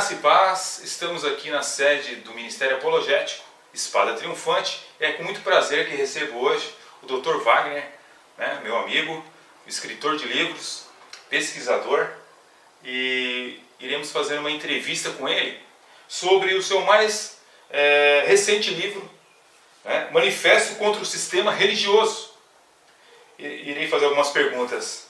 Graça e paz, estamos aqui na sede do Ministério Apologético, Espada Triunfante, e é com muito prazer que recebo hoje o Dr. Wagner, né, meu amigo, escritor de livros, pesquisador, e iremos fazer uma entrevista com ele sobre o seu mais recente livro, né, Manifesto contra o Sistema Religioso. Irei fazer algumas perguntas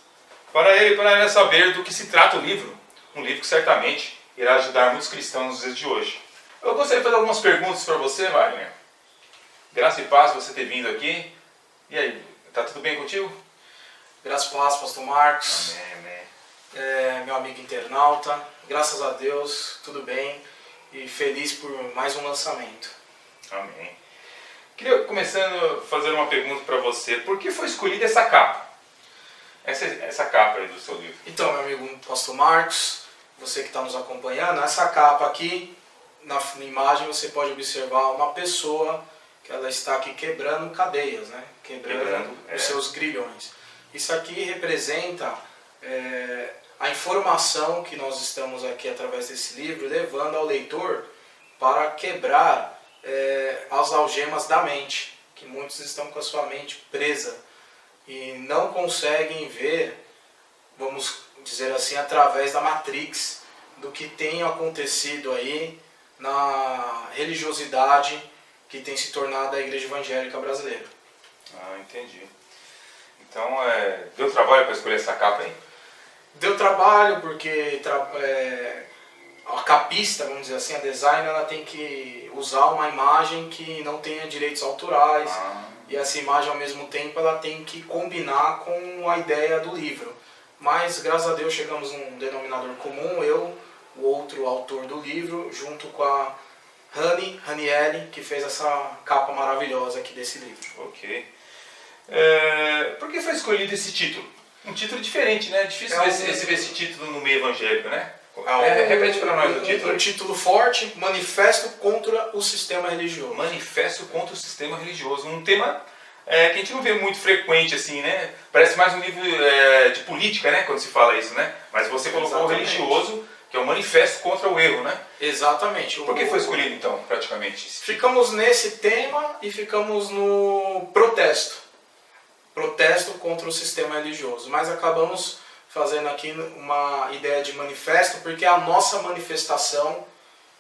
para ele saber do que se trata o livro, um livro que certamente irá ajudar muitos cristãos nos dias de hoje. Eu gostaria de fazer algumas perguntas para você, Wagner. Graça e paz você ter vindo aqui. E aí, tá tudo bem contigo? Graças e paz, pastor Marcos. Amém. Meu amigo internauta. Graças a Deus, tudo bem. E feliz por mais um lançamento. Amém. Queria, começando, fazer uma pergunta para você. Por que foi escolhida essa capa? Essa capa aí do seu livro. Então, meu amigo pastor Marcos, você que está nos acompanhando, essa capa aqui, na imagem você pode observar uma pessoa que ela está aqui quebrando cadeias, né? Quebrando os seus grilhões. Isso aqui representa a informação que nós estamos aqui através desse livro levando ao leitor para quebrar as algemas da mente, que muitos estão com a sua mente presa e não conseguem ver, vamos dizer assim, através da Matrix, do que tem acontecido aí na religiosidade que tem se tornado a igreja evangélica brasileira. Ah, entendi. Então, deu trabalho para escolher essa capa aí? Deu trabalho porque a capista, vamos dizer assim, a designer, ela tem que usar uma imagem que não tenha direitos autorais e essa imagem ao mesmo tempo ela tem que combinar com a ideia do livro. Mas graças a Deus chegamos num denominador comum, eu, o outro autor do livro, junto com a Raniele, que fez essa capa maravilhosa aqui desse livro. Ok. Por que foi escolhido esse título? Um título diferente, né? É difícil ver esse título no meio evangélico, né? Repete para nós o título. Um título forte, Manifesto contra o Sistema Religioso. Manifesto contra o Sistema Religioso. Um tema que a gente não vê muito frequente, assim, né? Parece mais um livro de política, né? Quando se fala isso, né? Mas você colocou o religioso, que é o manifesto contra o erro, né? Exatamente. Por que foi escolhido, então, praticamente? Ficamos nesse tema e ficamos no protesto. Protesto contra o sistema religioso. Mas acabamos fazendo aqui uma ideia de manifesto, porque a nossa manifestação,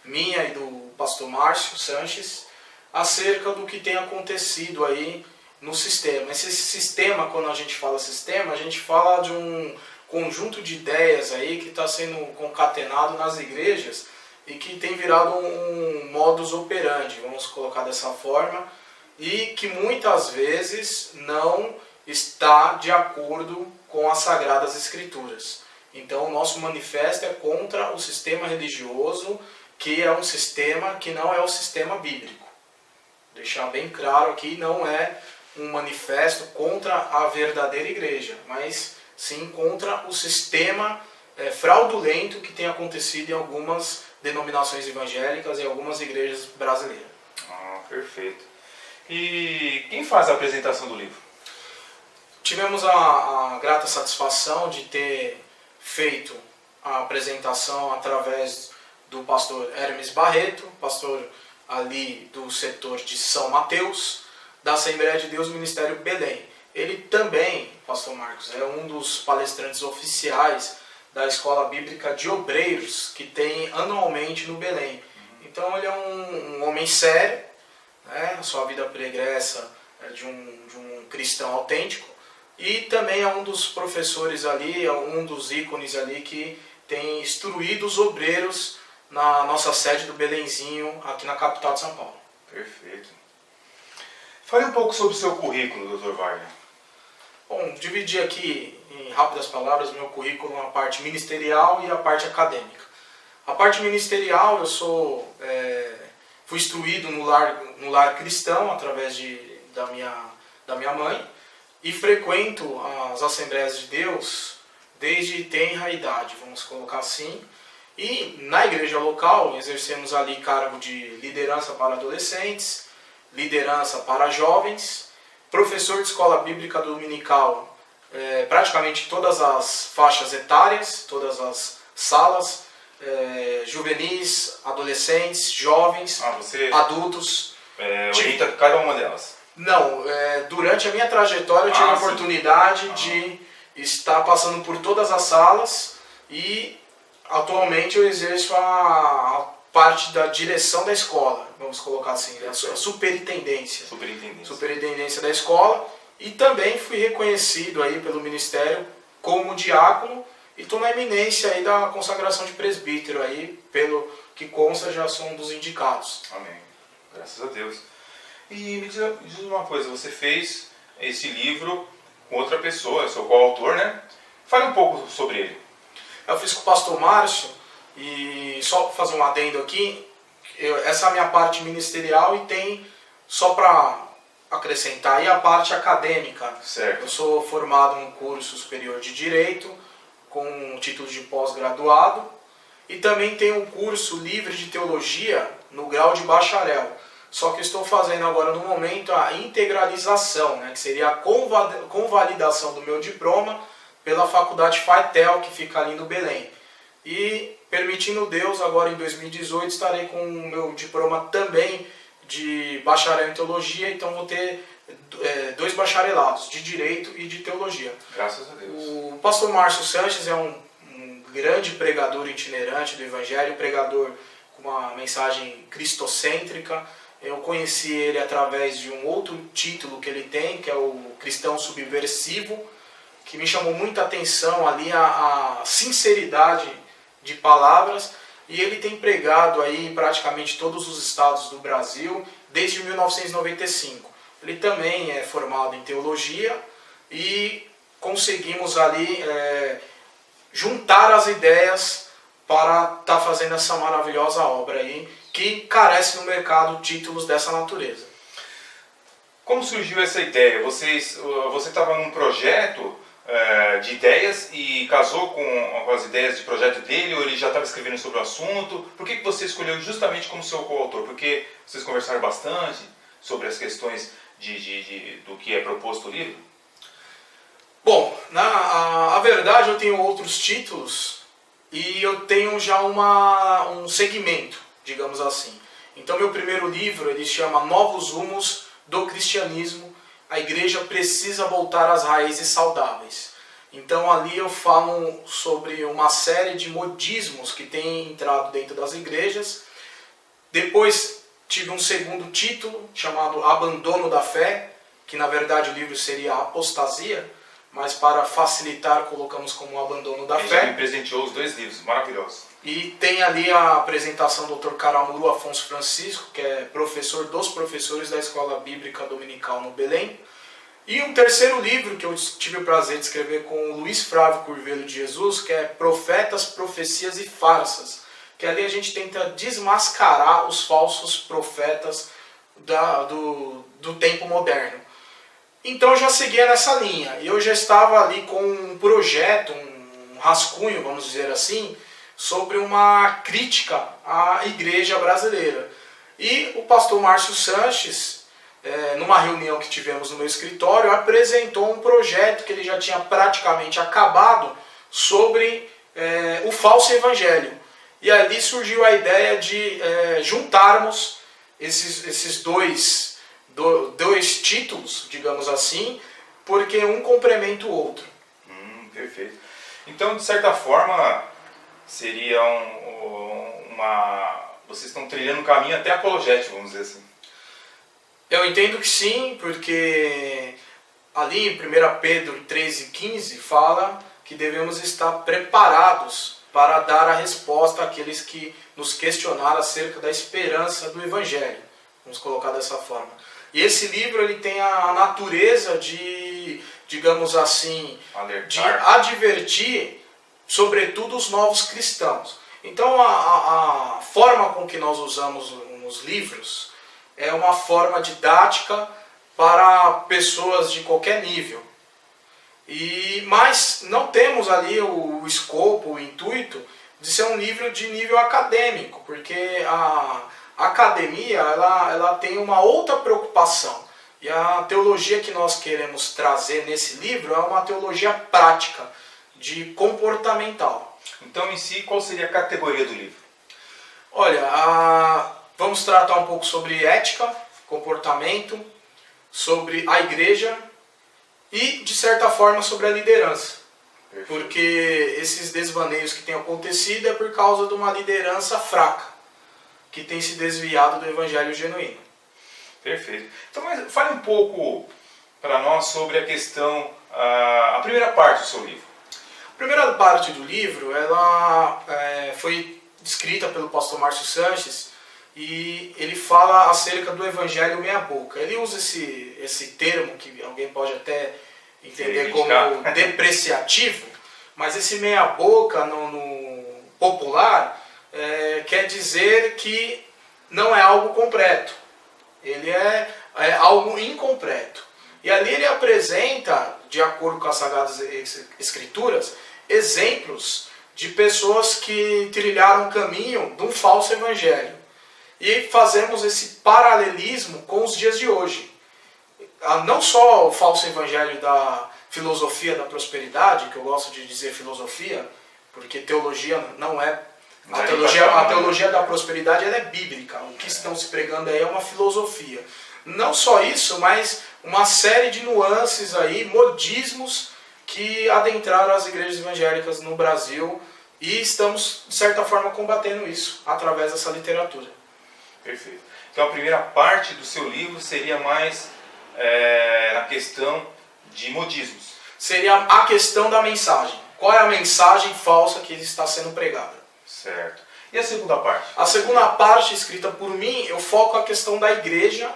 minha e do pastor Márcio Sanches, acerca do que tem acontecido aí no sistema. Esse sistema, quando a gente fala sistema, a gente fala de um conjunto de ideias aí que está sendo concatenado nas igrejas e que tem virado um modus operandi, vamos colocar dessa forma, e que muitas vezes não está de acordo com as Sagradas Escrituras. Então o nosso manifesto é contra o sistema religioso, que é um sistema que não é o sistema bíblico. Deixar bem claro aqui, não é um manifesto contra a verdadeira igreja, mas sim contra o sistema fraudulento que tem acontecido em algumas denominações evangélicas e algumas igrejas brasileiras. Ah, perfeito. E quem faz a apresentação do livro? Tivemos a grata satisfação de ter feito a apresentação através do pastor Hermes Barreto, pastor ali do setor de São Mateus, da Assembleia de Deus do Ministério Belém. Ele também, pastor Marcos, é um dos palestrantes oficiais da Escola Bíblica de Obreiros, que tem anualmente no Belém. Então ele é um homem sério, né? A sua vida pregressa é de um cristão autêntico, e também é um dos professores ali, é um dos ícones ali que tem instruído os obreiros na nossa sede do Belenzinho, aqui na capital de São Paulo. Perfeito. Fale um pouco sobre o seu currículo, Dr. Wagner. Bom, dividi aqui em rápidas palavras meu currículo na parte ministerial e a parte acadêmica. A parte ministerial, eu fui instruído no lar cristão através da minha mãe e frequento as Assembleias de Deus desde tenra idade, vamos colocar assim. E na igreja local exercemos ali cargo de liderança para adolescentes, liderança para jovens, professor de escola bíblica dominical, praticamente todas as faixas etárias, todas as salas, juvenis, adolescentes, jovens, Você adultos. orienta cada uma delas? Não, durante a minha trajetória eu tive a sim. oportunidade de estar passando por todas as salas e atualmente eu exerço a parte da direção da escola, vamos colocar assim, a superintendência. Superintendência da escola, e também fui reconhecido aí pelo Ministério como diácono e estou na iminência aí da consagração de presbítero aí, pelo que consta já sou um dos indicados. Amém. Graças a Deus. E me diz uma coisa, você fez esse livro com outra pessoa, eu sou coautor, né? Fale um pouco sobre ele. Eu fiz com o pastor Márcio, e só fazer um adendo aqui, essa é a minha parte ministerial e tem, só para acrescentar aí, a parte acadêmica. Certo. Eu sou formado num curso superior de Direito, com título de pós-graduado, e também tenho um curso livre de Teologia no grau de bacharel. Só que estou fazendo agora no momento a integralização, né, que seria a convalidação do meu diploma pela Faculdade Faitel, que fica ali no Belém. E, permitindo Deus, agora em 2018 estarei com o meu diploma também de bacharel em Teologia, então vou ter 2 bacharelados, de Direito e de Teologia. Graças a Deus. O pastor Márcio Sanches é um grande pregador itinerante do Evangelho, um pregador com uma mensagem cristocêntrica. Eu conheci ele através de um outro título que ele tem, que é o Cristão Subversivo, que me chamou muita atenção ali a sinceridade de palavras, e ele tem pregado aí em praticamente todos os estados do Brasil desde 1995. Ele também é formado em teologia e conseguimos ali juntar as ideias para estar fazendo essa maravilhosa obra aí, que carece no mercado títulos dessa natureza. Como surgiu essa ideia? Você estava num projeto de ideias e casou com as ideias de projeto dele, ou ele já estava escrevendo sobre o assunto? Por que você escolheu justamente como seu coautor? Porque vocês conversaram bastante sobre as questões do que é proposto no livro? Bom, a verdade eu tenho outros títulos e eu tenho já um segmento, digamos assim. Então meu primeiro livro ele chama Novos Rumos do Cristianismo. A igreja precisa voltar às raízes saudáveis. Então ali eu falo sobre uma série de modismos que têm entrado dentro das igrejas. Depois tive um segundo título chamado Abandono da Fé, que na verdade o livro seria Apostasia, mas para facilitar colocamos como Abandono da Fé. Ele me presenteou os 2 livros, maravilhosos. E tem ali a apresentação do Dr. Caramuru Afonso Francisco, que é professor dos professores da Escola Bíblica Dominical no Belém. E um terceiro livro que eu tive o prazer de escrever com o Luiz Flávio Curvelo de Jesus, que é Profetas, Profecias e Farsas. Que ali a gente tenta desmascarar os falsos profetas do tempo moderno. Então eu já seguia nessa linha. Eu já estava ali com um projeto, um rascunho, vamos dizer assim, sobre uma crítica à igreja brasileira. E o pastor Márcio Sanches, numa reunião que tivemos no meu escritório, apresentou um projeto que ele já tinha praticamente acabado sobre o falso evangelho. E ali surgiu a ideia de juntarmos esses dois títulos, digamos assim, porque um complementa o outro. Perfeito. Então, de certa forma, seria vocês estão trilhando um caminho até apologético, vamos dizer assim. Eu entendo que sim, porque ali em 1 Pedro 3,15 fala que devemos estar preparados para dar a resposta àqueles que nos questionaram acerca da esperança do Evangelho. Vamos colocar dessa forma. E esse livro ele tem a natureza de, digamos assim, de advertir, sobretudo, os novos cristãos. Então a forma com que nós usamos os livros é uma forma didática para pessoas de qualquer nível. Mas não temos ali o escopo, o intuito de ser um livro de nível acadêmico, porque a academia ela tem uma outra preocupação. E a teologia que nós queremos trazer nesse livro é uma teologia prática, de comportamental. Então, em si, qual seria a categoria do livro? Olha, vamos tratar um pouco sobre ética, comportamento, sobre a igreja e, de certa forma, sobre a liderança. Perfeito. Porque esses desvaneios que têm acontecido é por causa de uma liderança fraca, que tem se desviado do evangelho genuíno. Perfeito. Então, mas fale um pouco para nós sobre a questão, a primeira parte do seu livro. A primeira parte do livro, ela foi escrita pelo pastor Márcio Sanches e ele fala acerca do evangelho meia boca. Ele usa esse termo que alguém pode até entender como depreciativo, mas esse meia boca no popular quer dizer que não é algo completo. Ele é algo incompleto. E ali ele apresenta, de acordo com as Sagradas Escrituras, exemplos de pessoas que trilharam o caminho de um falso evangelho. E fazemos esse paralelismo com os dias de hoje. Não só o falso evangelho da filosofia da prosperidade, que eu gosto de dizer filosofia, porque teologia não é... A teologia da prosperidade ela é bíblica. O que estão se pregando aí é uma filosofia. Não só isso, mas uma série de nuances aí, modismos que adentraram as igrejas evangélicas no Brasil e estamos, de certa forma, combatendo isso através dessa literatura. Perfeito. Então a primeira parte do seu livro seria mais na questão de modismos. Seria a questão da mensagem. Qual é a mensagem falsa que está sendo pregada? Certo. E a segunda parte? A segunda parte, escrita por mim, eu foco a questão da igreja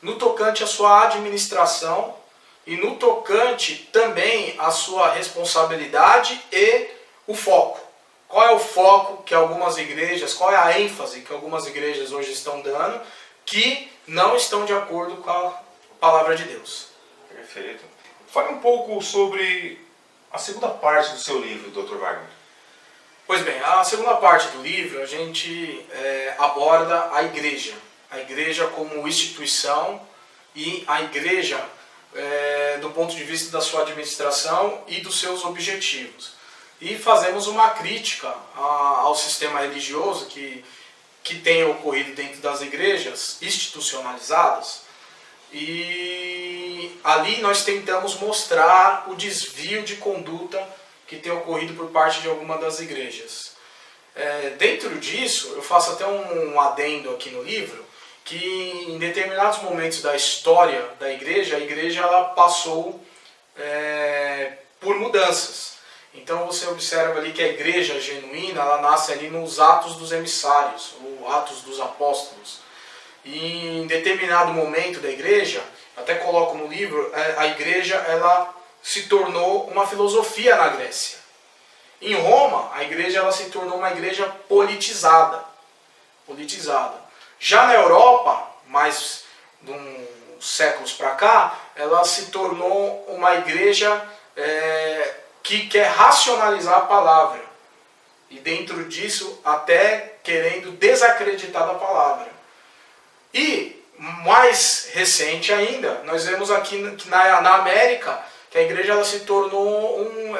no tocante à sua administração e no tocante também à sua responsabilidade e o foco. Qual é o foco que algumas igrejas, qual é a ênfase que algumas igrejas hoje estão dando que não estão de acordo com a palavra de Deus? Perfeito. Fale um pouco sobre a segunda parte do seu livro, Dr. Wagner. Pois bem, a segunda parte do livro a gente aborda a igreja como instituição e a igreja do ponto de vista da sua administração e dos seus objetivos. E fazemos uma crítica ao sistema religioso que tem ocorrido dentro das igrejas institucionalizadas. E ali nós tentamos mostrar o desvio de conduta que tem ocorrido por parte de alguma das igrejas. Dentro disso, eu faço até um adendo aqui no livro, que em determinados momentos da história da igreja, a igreja ela passou por mudanças. Então você observa ali que a igreja genuína, ela nasce ali nos Atos dos Emissários, ou Atos dos Apóstolos. E em determinado momento da igreja, até coloco no livro, a igreja ela se tornou uma filosofia na Grécia. Em Roma, a igreja ela se tornou uma igreja politizada. Já na Europa, mais de uns séculos para cá, ela se tornou uma igreja que quer racionalizar a palavra. E dentro disso, até querendo desacreditar da palavra. E, mais recente ainda, nós vemos aqui na América que a igreja ela se tornou um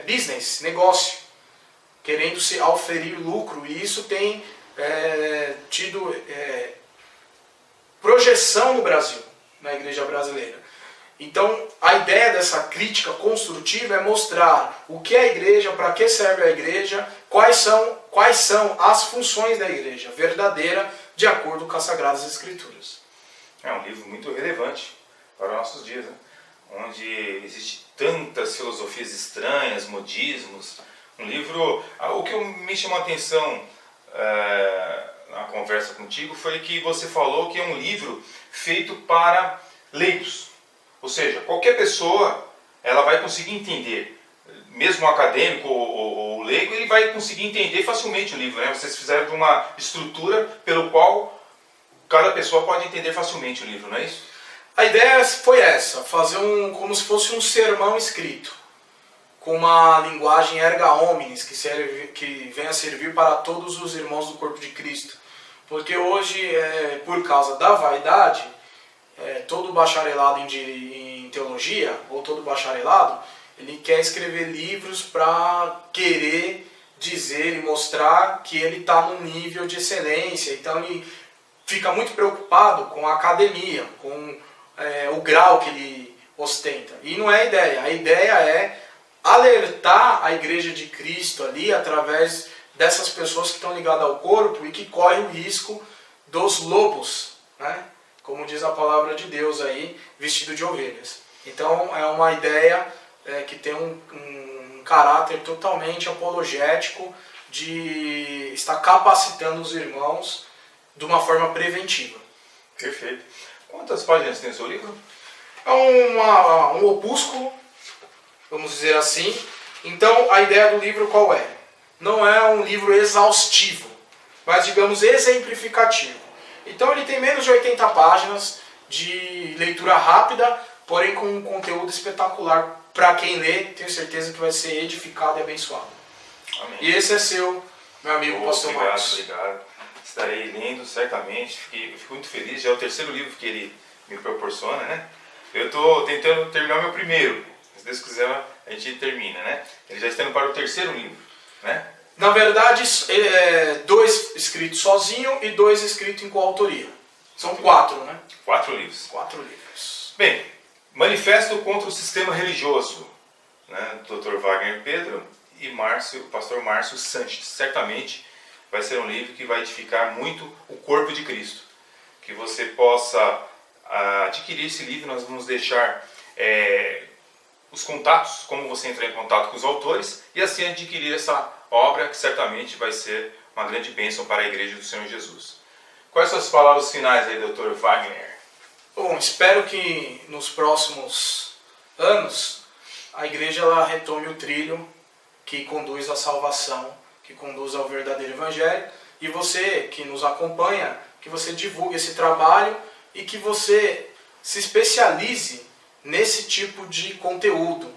business, negócio, querendo se auferir lucro. E isso tem tido projeção no Brasil, na igreja brasileira. Então, a ideia dessa crítica construtiva é mostrar o que é a igreja, para que serve a igreja, quais são as funções da igreja verdadeira, de acordo com as Sagradas Escrituras. É um livro muito relevante para os nossos dias, né? Onde existe tantas filosofias estranhas, modismos. Um livro... O que me chamou a atenção na conversa contigo foi que você falou que é um livro feito para leigos. Ou seja, qualquer pessoa ela vai conseguir entender, mesmo um acadêmico ou leigo, ele vai conseguir entender facilmente o livro, né? Vocês fizeram uma estrutura pelo qual cada pessoa pode entender facilmente o livro, não é isso? A ideia foi essa, fazer como se fosse um sermão escrito, com uma linguagem erga omnes, que venha servir para todos os irmãos do corpo de Cristo. Porque hoje, por causa da vaidade, todo bacharelado em teologia, ou todo bacharelado, ele quer escrever livros para querer dizer e mostrar que ele está num nível de excelência. Então ele fica muito preocupado com a academia, com o grau que ele ostenta. E não é a ideia. A ideia é alertar a Igreja de Cristo ali através dessas pessoas que estão ligadas ao corpo e que correm o risco dos lobos, né? Como diz a palavra de Deus aí, vestido de ovelhas. Então é uma ideia que tem um caráter totalmente apologético de estar capacitando os irmãos de uma forma preventiva. Perfeito. Quantas páginas tem o seu livro? É um opúsculo, vamos dizer assim. Então a ideia do livro qual é? Não é um livro exaustivo, mas digamos exemplificativo. Então ele tem menos de 80 páginas de leitura rápida, porém com um conteúdo espetacular para quem lê. Tenho certeza que vai ser edificado e abençoado. Amém. E esse é seu, meu amigo Pastor Marcos. Obrigado. Estarei lendo certamente. Fico muito feliz. Já é o terceiro livro que ele me proporciona, né? Eu estou tentando terminar o meu primeiro. Se Deus quiser, a gente termina, né? Ele já está indo para o terceiro livro, né? Na verdade, 2 escritos sozinho e 2 escritos em coautoria. São 4, né? 4 livros. 4 livros. Bem, Manifesto contra o Sistema Religioso, né? Dr. Wagner Pedro e o pastor Márcio Sanches. Certamente vai ser um livro que vai edificar muito o corpo de Cristo. Que você possa adquirir esse livro. Nós vamos deixar os contatos, como você entrar em contato com os autores, e assim adquirir essa obra que certamente vai ser uma grande bênção para a Igreja do Senhor Jesus. Quais são as palavras finais aí, Dr. Wagner? Bom, espero que nos próximos anos a Igreja ela retome o trilho que conduz à salvação, que conduz ao verdadeiro Evangelho. E você que nos acompanha, que você divulgue esse trabalho e que você se especialize nesse tipo de conteúdo.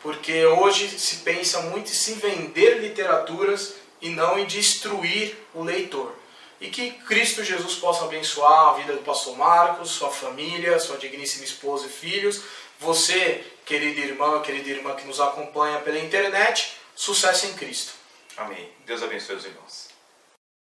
Porque hoje se pensa muito em se vender literaturas e não em destruir o leitor. E que Cristo Jesus possa abençoar a vida do pastor Marcos, sua família, sua digníssima esposa e filhos. Você, querida irmã que nos acompanha pela internet, sucesso em Cristo. Amém. Deus abençoe os irmãos.